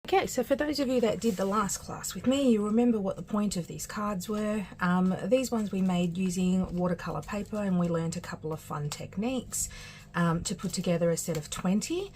Okay, so for those of you that did the last class with me, you remember what the point of these cards were. These ones we made using watercolor paper, and we learned a couple of fun techniques to put together a set of 20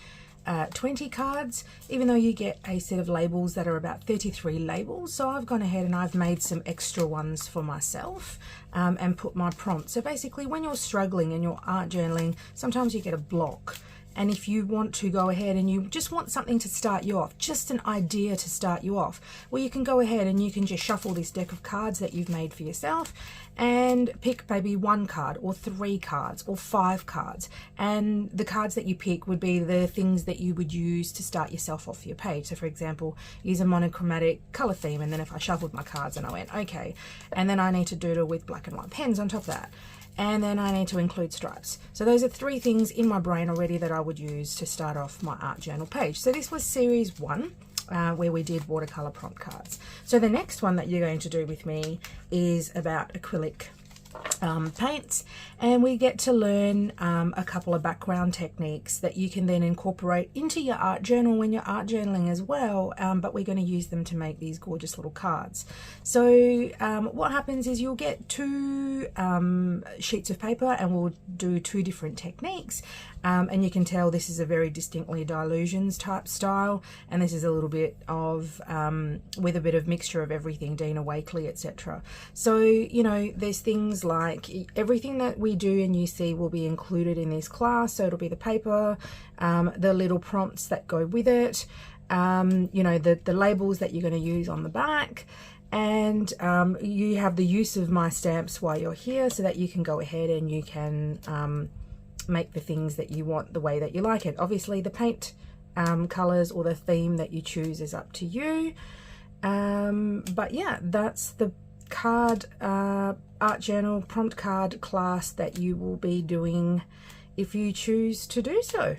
cards, even though you get a set of labels that are about 33 labels. So I've gone ahead and I've made some extra ones for myself and put my prompts. So basically when you're struggling in your art journaling, sometimes you get a block. And if you want to go ahead and you just want something to start you off, just an idea to start you off, well, you can go ahead and you can just shuffle this deck of cards that you've made for yourself and pick maybe 1 card or 3 cards or 5 cards. And the cards that you pick would be the things that you would use to start yourself off your page. So for example, use a monochromatic color theme. And then if I shuffled my cards and I went, okay, and then I need to doodle with black and white pens on top of that. And then I need to include stripes. So those are 3 things in my brain already that I would use to start off my art journal page. So this was series 1, where we did watercolor prompt cards. So the next one that you're going to do with me is about acrylic paints, and we get to learn a couple of background techniques that you can then incorporate into your art journal when you're art journaling as well, but we're going to use them to make these gorgeous little cards. So what happens is you'll get 2 sheets of paper, and we'll do 2 different techniques, and you can tell this is a very distinctly dilutions type style, and this is a little bit of with a bit of mixture of everything, Dina Wakley, etc. So you know, there's things like everything that we do and you see will be included in this class. So it'll be the paper, the little prompts that go with it, you know, the labels that you're going to use on the back, and you have the use of my stamps while you're here so that you can go ahead and you can make the things that you want the way that you like it. Obviously the paint colors or the theme that you choose is up to you, but yeah, that's the card art journal prompt card class that you will be doing if you choose to do so.